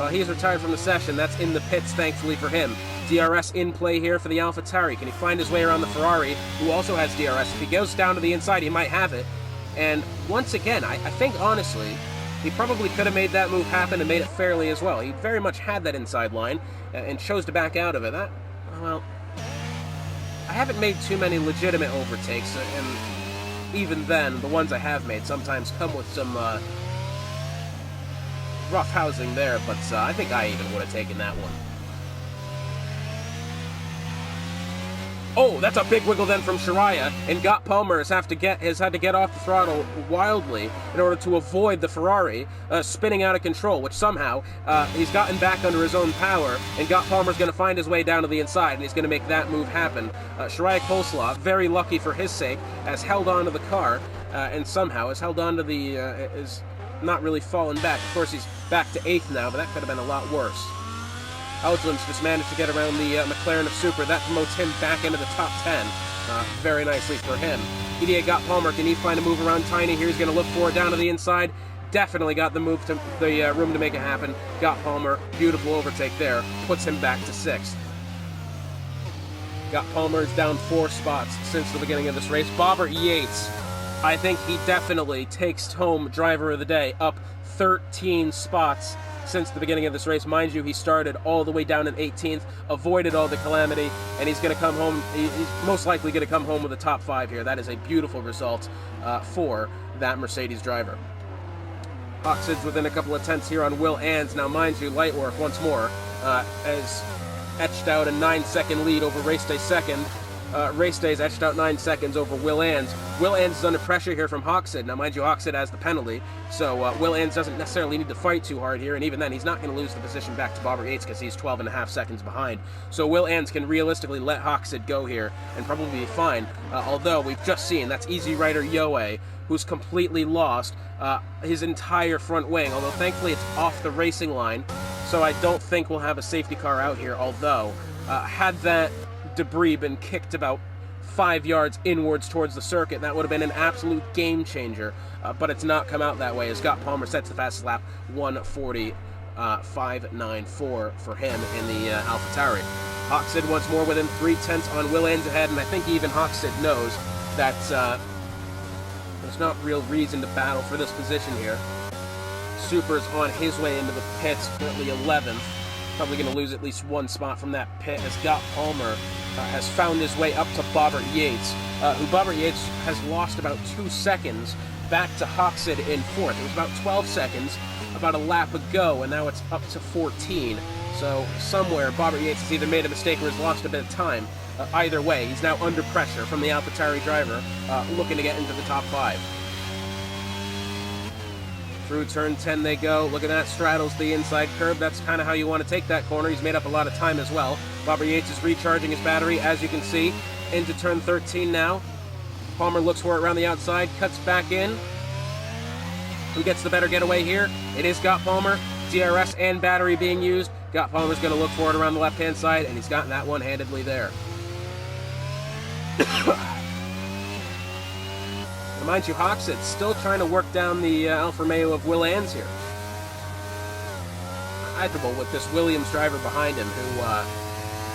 he's retired from the session. That's in the pits, thankfully for him. DRS in play here for the AlphaTauri. Can he find his way around the Ferrari, who also has DRS? If he goes down to the inside, he might have it. And once again, I think, honestly, he probably could have made that move happen and made it fairly as well. He very much had that inside line and chose to back out of it. Well, I haven't made too many legitimate overtakes, and even then, the ones I have made sometimes come with some rough housing there, but I think I even would have taken that one. Oh, that's a big wiggle then from Shirai, and Gott Palmer has had to get off the throttle wildly in order to avoid the Ferrari spinning out of control, which somehow he's gotten back under his own power, and Gott Palmer's going to find his way down to the inside, and he's going to make that move happen. Shirai Coleslaw, very lucky for his sake, has held on to the car, and somehow has held on to the, is not really fallen back. Of course, he's back to 8th now, but that could have been a lot worse. Helgeland's just managed to get around the McLaren of Super. That promotes him back into the top 10. Very nicely for him. EDA got Palmer. Can he find a move around Tiny? Here he's going to look for it down to the inside. Definitely got the move to the room to make it happen. Got Palmer. Beautiful overtake there. Puts him back to 6th. Got Palmer's down 4 spots since the beginning of this race. Bobbert Yates, I think he definitely takes home driver of the day, up 13 spots since the beginning of this race. Mind you, he started all the way down in 18th, avoided all the calamity, and he's going to come home. He's most likely going to come home with a top 5 here. That is a beautiful result for that Mercedes driver. Hoxid's within a couple of tenths here on Will Ans. Now, mind you, light work once more has etched out a 9-second lead over Race Day second. Race Day's etched out 9 seconds over Will Ans. Will Ans is under pressure here from Hoxid. Now, mind you, Hoxid has the penalty, so Will Ans doesn't necessarily need to fight too hard here, and even then, he's not going to lose the position back to Bobbert Yates because he's 12.5 seconds behind. So Will Ans can realistically let Hoxid go here and probably be fine, although we've just seen that's Easy Rider Yoe, who's completely lost his entire front wing, although thankfully it's off the racing line, so I don't think we'll have a safety car out here, although had that debris been kicked about 5 yards inwards towards the circuit, that would have been an absolute game changer, but it's not come out that way, as Scott Palmer sets the fastest lap, 1:40.594 for him in the AlphaTauri. Hoxid once more within 3 tenths on Will Ans ahead, and I think even Hoxid knows that there's not real reason to battle for this position here. Super's on his way into the pits, currently 11th. Probably going to lose at least 1 spot from that pit, as Scott Palmer has found his way up to Bobbert Yates, who Bobbert Yates has lost about 2 seconds back to Hoxid in 4th. It was about 12 seconds about a lap ago, and now it's up to 14. So somewhere Bobbert Yates has either made a mistake or has lost a bit of time. Either way, he's now under pressure from the AlphaTauri driver, looking to get into the top 5. Through turn 10 they go. Look at that, straddles the inside curb. That's kind of how you want to take that corner. He's made up a lot of time as well. Bobbert Yates is recharging his battery, as you can see. Into turn 13 now. Palmer looks for it around the outside, cuts back in. Who gets the better getaway here? It is Scott Palmer. DRS and battery being used. Scott Palmer's going to look for it around the left-hand side, and he's gotten that one handedly there. Mind you, Hoxid's still trying to work down the Alfa Romeo of Will Ans here. Comfortable with this Williams driver behind him, who,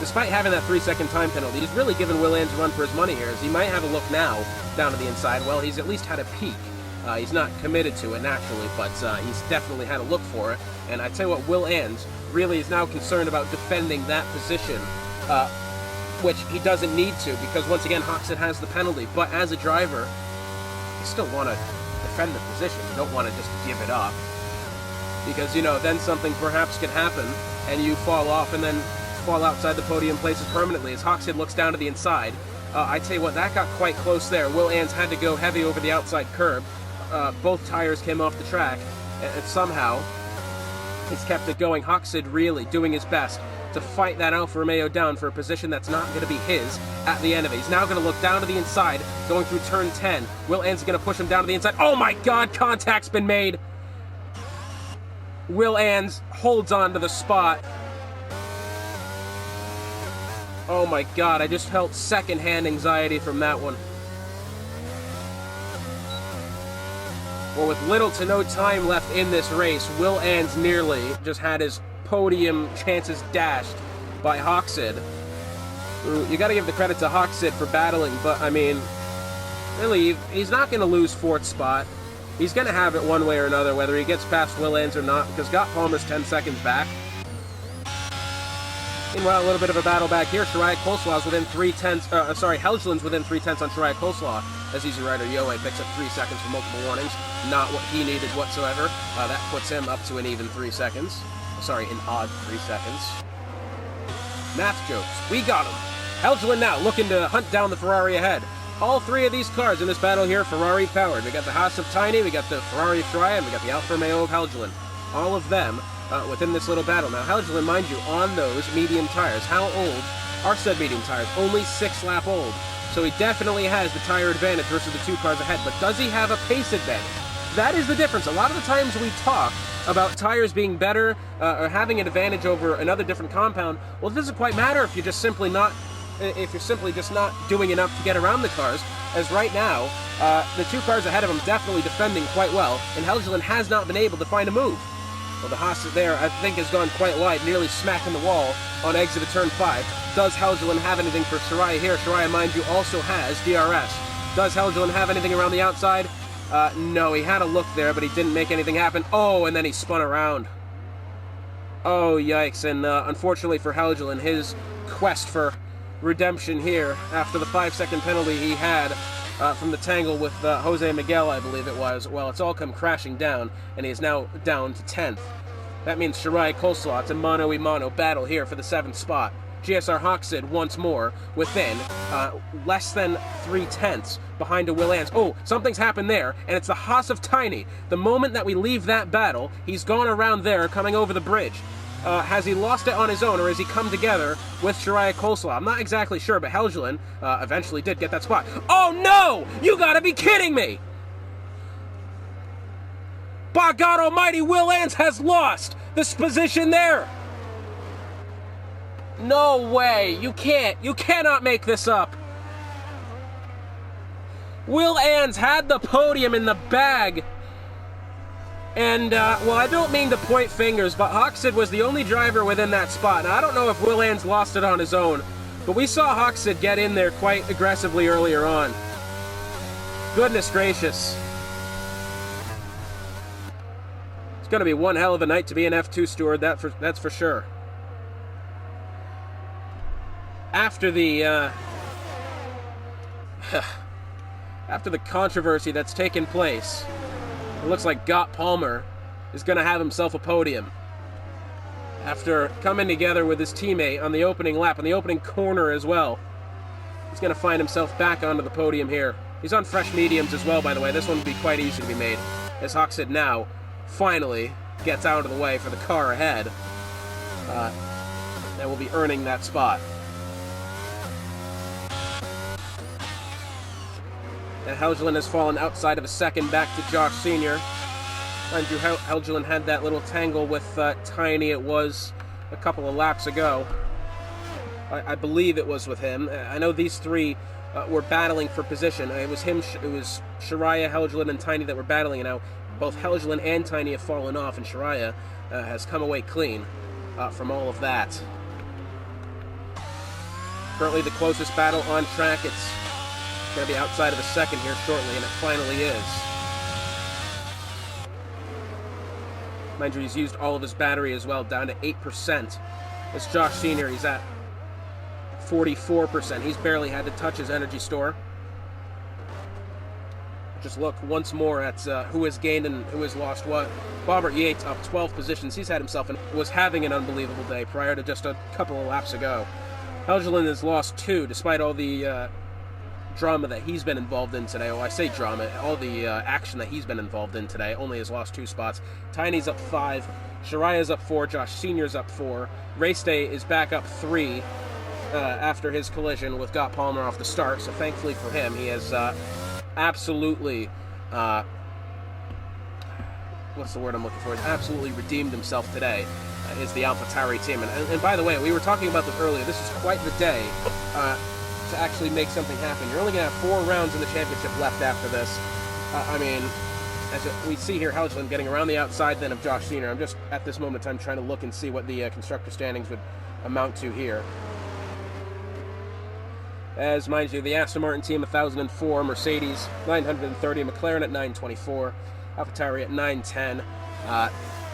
despite having that 3-second time penalty, he's really given Will Ans a run for his money here, as he might have a look now down to the inside. Well, he's at least had a peek. He's not committed to it naturally, but he's definitely had a look for it. And I tell you what, Will Ans really is now concerned about defending that position, which he doesn't need to, because once again, Hoxid has the penalty. But as a driver, you still want to defend the position. You don't want to just give it up, because, you know, then something perhaps could happen and you fall off and then fall outside the podium places permanently. As Hoxid looks down to the inside, I tell you what, that got quite close there. Will Ans had to go heavy over the outside curb. Both tires came off the track, and somehow he's kept it going. Hoxid really doing his best to fight that Alfa Romeo down for a position that's not going to be his at the end of it. He's now going to look down to the inside, going through turn 10. Will Ans is going to push him down to the inside. Oh my God, contact's been made. Will Ans holds on to the spot. Oh my God, I just felt secondhand anxiety from that one. Well, with little to no time left in this race, Will Ans nearly just had his podium chances dashed by Hoxid. You got to give the credit to Hoxid for battling, but I mean, really, he's not going to lose 4th spot. He's going to have it one way or another, whether he gets past Will Ans or not, because Scott Palmer's 10 seconds back. Meanwhile, a little bit of a battle back here. Shariah Coleslaw's within 3 tenths. Helgeland's within 3 tenths on Shariah Coleslaw, as Easy Rider Yoe picks up 3 seconds for multiple warnings. Not what he needed whatsoever. That puts him up to an even 3 seconds. Sorry, an odd 3 seconds. Math jokes. We got him. Helgeland now looking to hunt down the Ferrari ahead. All 3 of these cars in this battle here, Ferrari powered. We got the Haas of Tiny, we got the Ferrari of Shariah, and we got the Alfa Romeo of Helgeland. All of them within this little battle. Now, Helgeland, mind you, on those medium tires. How old are said medium tires? Only 6 lap old. So he definitely has the tire advantage versus the 2 cars ahead. But does he have a pace advantage? That is the difference. A lot of the times we talk about tires being better or having an advantage over another different compound, well, it doesn't quite matter if you're just simply just not doing enough to get around the cars, as right now, the two cars ahead of him definitely defending quite well, and Helgeland has not been able to find a move. Well, the Haas there, I think, has gone quite wide, nearly smacking the wall on exit of turn 5. Does Helgeland have anything for Shiraya here? Shiraya, mind you, also has DRS. Does Helgeland have anything around the outside? No, he had a look there, but he didn't make anything happen. Oh, and then he spun around. Oh, yikes. And unfortunately for Helgeland, his quest for redemption here, after the 5-second penalty he had from the tangle with Jose Miguel, I believe it was, well, it's all come crashing down, and he is now down to 10th. That means Shiraya Coleslaw, it's a mano-a-mano battle here for the 7th spot. GSR Hoxid once more within less than 3/10 behind a Will Ans. Oh, something's happened there, and it's the Haas of Tiny. The moment that we leave that battle, he's gone around there, coming over the bridge. Has he lost it on his own, or has he come together with Shiraya Coleslaw? I'm not exactly sure, but Helgeland eventually did get that spot. Oh no! You gotta be kidding me! By God Almighty, Will Ans has lost this position there! No way! You cannot make this up! Will Ans had the podium in the bag! And, well, I don't mean to point fingers, but Hoxid was the only driver within that spot. Now, I don't know if Will Ans lost it on his own, but we saw Hoxid get in there quite aggressively earlier on. Goodness gracious. It's going to be one hell of a night to be an F2 steward, that's for sure. After the, after the controversy that's taken place, it looks like Gott Palmer is going to have himself a podium. After coming together with his teammate on the opening lap, on the opening corner as well, he's going to find himself back onto the podium here. He's on fresh mediums as well, by the way. This one would be quite easy to be made, as Hoxid now finally gets out of the way for the car ahead. And will be earning that spot. And Helgeland has fallen outside of a second back to Josh Sr. Mind you, Helgeland had that little tangle with Tiny. It was a couple of laps ago. I believe it was with him. I know these three were battling for position. It was him. It was Shiraya, Helgeland, and Tiny that were battling. And now both Helgeland and Tiny have fallen off, and Shiraya has come away clean from all of that. Currently the closest battle on track. It's going to be outside of a second here shortly, and it finally is. Mind you, he's used all of his battery as well, down to 8%. It's Josh Sr., he's at 44%. He's barely had to touch his energy store. Just look once more at who has gained and who has lost what. Bobbert Yates up 12 positions. He's had himself and was having an unbelievable day prior to just a couple of laps ago. Helgeland has lost 2, despite all the drama that he's been involved in today. Oh, I say drama, all the action that he's been involved in today. Only has lost 2 spots. Tiny's up 5, Shiraya's up 4, Josh Sr.'s up 4, Race Day is back up 3 after his collision with Gott Palmer off the start, so thankfully for him, he has absolutely, what's the word I'm looking for? He's absolutely redeemed himself today. Is the AlphaTauri team. And by the way, we were talking about this earlier, this is quite the day to actually make something happen. You're only going to have 4 rounds in the championship left after this. I mean, as we see here, Helgeland getting around the outside then of Josh Sr. I'm just, at this moment in time, trying to look and see what the constructor standings would amount to here. As, mind you, the Aston Martin team, 1,004, Mercedes, 930, McLaren at 924, AlphaTauri at 910.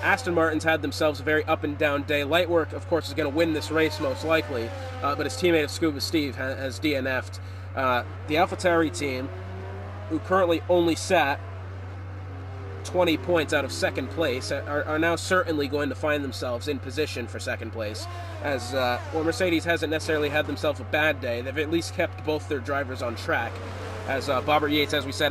Aston Martin's had themselves a very up-and-down day. Lightwork, of course, is going to win this race most likely, but his teammate of Scuba Steve has DNF'd. The AlphaTauri team, who currently only sat 20 points out of second place, are now certainly going to find themselves in position for second place, as well, Mercedes hasn't necessarily had themselves a bad day. They've at least kept both their drivers on track, as Bobbert Yates, as we said,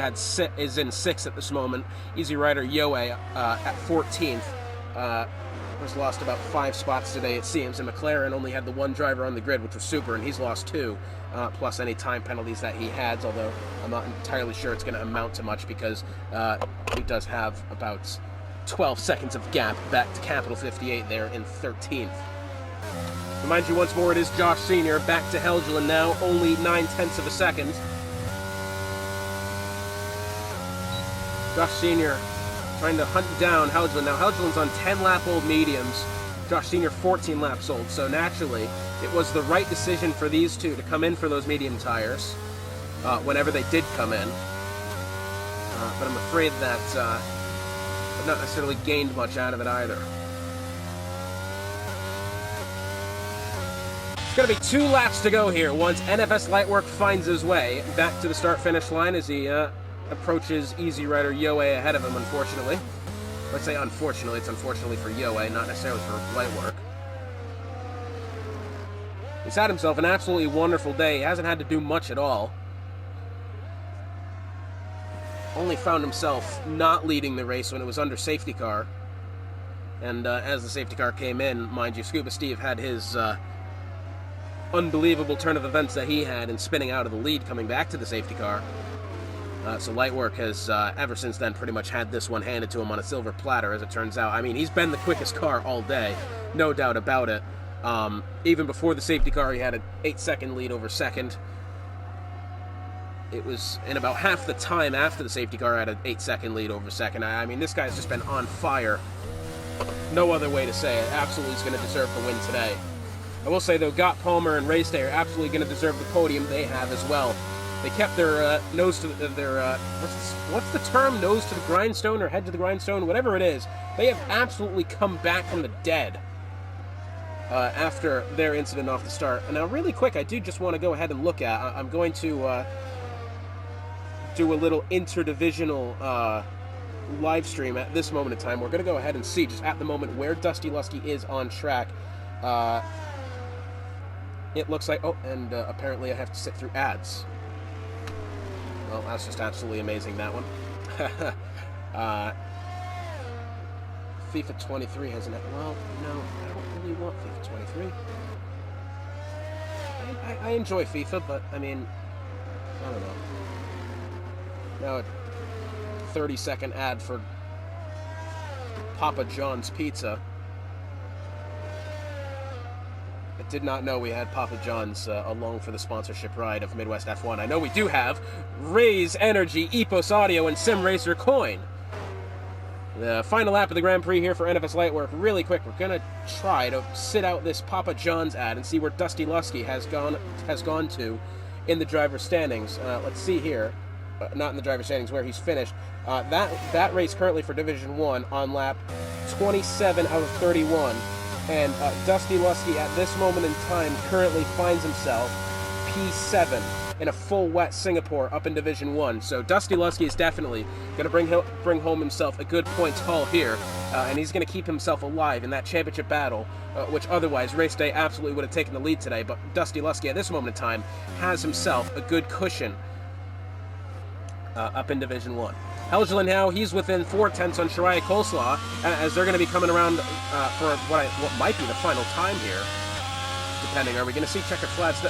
is in 6th at this moment. Easy Rider Yoe at 14th. Has lost about 5 spots today, it seems, and McLaren only had the 1 driver on the grid, which was Super, and he's lost 2, plus any time penalties that he has, although I'm not entirely sure it's going to amount to much, because he does have about 12 seconds of gap back to Capital 58 there in 13th. Remind you once more, it is Josh Sr. back to Helgeland now, only 9/10 of a second. Josh Sr. trying to hunt down Helgeland. Now Helgeland's on 10-lap-old mediums. Josh Sr. 14 laps old, so naturally it was the right decision for these two to come in for those medium tires whenever they did come in. But I'm afraid that I've not necessarily gained much out of it either. It's going to be 2 laps to go here once NFS Lightwork finds his way back to the start-finish line as he approaches Easy Rider Yoei ahead of him, unfortunately. Let's say unfortunately, it's unfortunately for Yoei, not necessarily for Lightwork. He's had himself an absolutely wonderful day. He hasn't had to do much at all. Only found himself not leading the race when it was under safety car. And as the safety car came in, mind you, Scuba Steve had his unbelievable turn of events that he had in spinning out of the lead coming back to the safety car. So Lightwork has, ever since then, pretty much had this one handed to him on a silver platter, as it turns out. I mean, he's been the quickest car all day, no doubt about it. Even before the safety car, he had an 8-second lead over second. It was in about half the time after the safety car had an 8-second lead over second. I mean, this guy's just been on fire. No other way to say it. Absolutely is going to deserve the win today. I will say, though, Gott Palmer and Race Day are absolutely going to deserve the podium they have as well. They kept their nose to their what's the term? Nose to the grindstone or head to the grindstone, whatever it is. They have absolutely come back from the dead after their incident off the start. And now, really quick, I do just want to go ahead and look at. I'm going to do a little interdivisional live stream at this moment in time. We're going to go ahead and see just at the moment where Dusty Lusky is on track. It looks like, oh, and apparently I have to sit through ads. Well, that's just absolutely amazing, that one. FIFA 23 hasn't... Well, no, I don't really want FIFA 23. I enjoy FIFA, but, I mean, I don't know. Now a 30-second ad for Papa John's Pizza. I did not know we had Papa John's along for the sponsorship ride of Midwest F1. I know we do have Raze Energy, Epos Audio, and Sim Racer Coin. The final lap of the Grand Prix here for NFS Lightwork. Really quick, we're going to try to sit out this Papa John's ad and see where Dusty Lusky has gone to in the driver's standings. Let's see here. Not in the driver's standings, where he's finished. That race currently for Division 1 on lap 27 out of 31. And Dusty Lusky at this moment in time currently finds himself P7 in a full wet Singapore up in Division 1. So Dusty Lusky is definitely going to bring home himself a good points haul here. And he's going to keep himself alive in that championship battle, which otherwise Race Day absolutely would have taken the lead today. But Dusty Lusky at this moment in time has himself a good cushion up in Division 1. Helgeland now, he's within 4/10 on Shariah Coleslaw, as they're going to be coming around for what might be the final time here, depending. Are we going to see checkered flags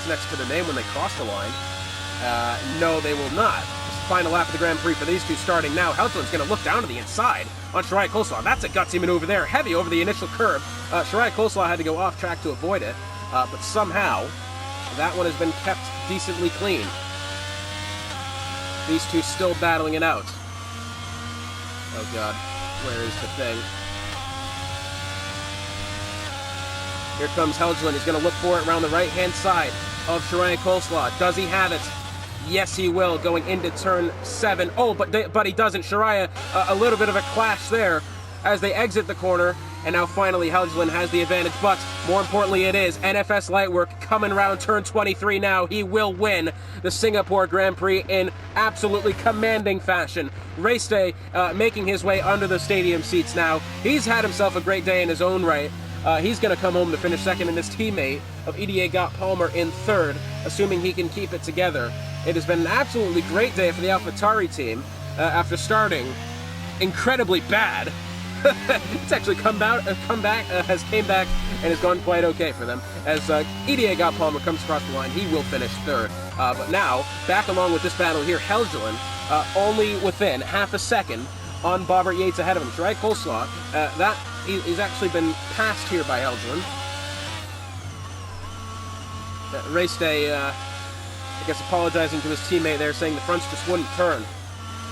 next to their name when they cross the line? No, they will not. It's the final lap of the Grand Prix for these two starting now. Helgeland's going to look down to the inside on Shariah Coleslaw. That's a gutsy maneuver there, heavy over the initial curb. Shariah Coleslaw had to go off track to avoid it, but somehow that one has been kept decently clean. These two still battling it out. Oh god, where is the thing? Here comes Helgeland. He's going to look for it around the right-hand side of Shariah Coleslaw. Does he have it? Yes, he will, going into turn 7. Oh, but he doesn't. Shariah, a little bit of a clash there as they exit the corner. And now finally Helgeland has the advantage, but more importantly it is NFS Lightwork coming around turn 23 now. He will win the Singapore Grand Prix in absolutely commanding fashion. Race Day making his way under the stadium seats now. He's had himself a great day in his own right. He's going to come home to finish second, and his teammate of EDA Gott Palmer in third, assuming he can keep it together. It has been an absolutely great day for the AlphaTauri team after starting incredibly bad. It's actually came back and has gone quite okay for them. As EDA Gott Palmer comes across the line, he will finish third. But now, back along with this battle here, Helgeland only within half a second on Bobbert Yates ahead of him. Shirai Coleslaw, that is actually been passed here by Helgeland. Race day, I guess apologizing to his teammate there, saying the fronts just wouldn't turn.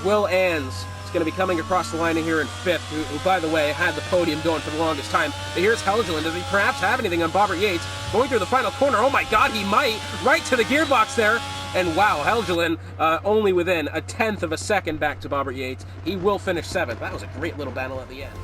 Will Ans is going to be coming across the line here in 5th, who, by the way, had the podium going for the longest time. But here's Helgeland. Does he perhaps have anything on Bobbert Yates? Going through the final corner. Oh my God, he might! Right to the gearbox there. And wow, Helgeland only within a 1/10 of a second back to Bobbert Yates. He will finish 7th. That was a great little battle at the end.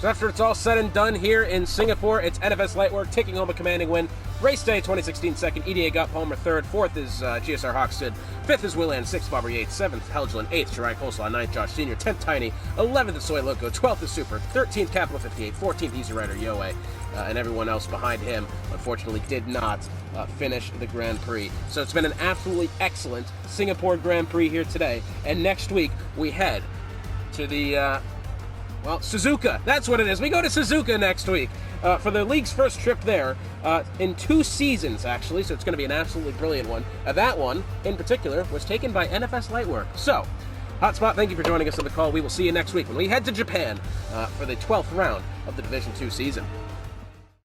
So after it's all said and done here in Singapore, it's NFS Lightwork taking home a commanding win. Race day 2016 second, EDA got Palmer 3rd, 4th is GSR Hawkstead, 5th is Willan, 6th Bobbert Yates, 7th Helgeland, 8th Shirai Coleslaw, 9th Josh Sr., 10th Tiny, 11th is Soy Loco, 12th is Super, 13th Capital 58, 14th Easy Rider Yoe, and everyone else behind him unfortunately did not finish the Grand Prix. So it's been an absolutely excellent Singapore Grand Prix here today, and next week we head to the well, Suzuka, that's what it is. We go to Suzuka next week for the league's first trip there in 2 seasons, actually, so it's going to be an absolutely brilliant one. That one, in particular, was taken by NFS Lightwork. So, Hotspot, thank you for joining us on the call. We will see you next week when we head to Japan for the 12th round of the Division 2 season.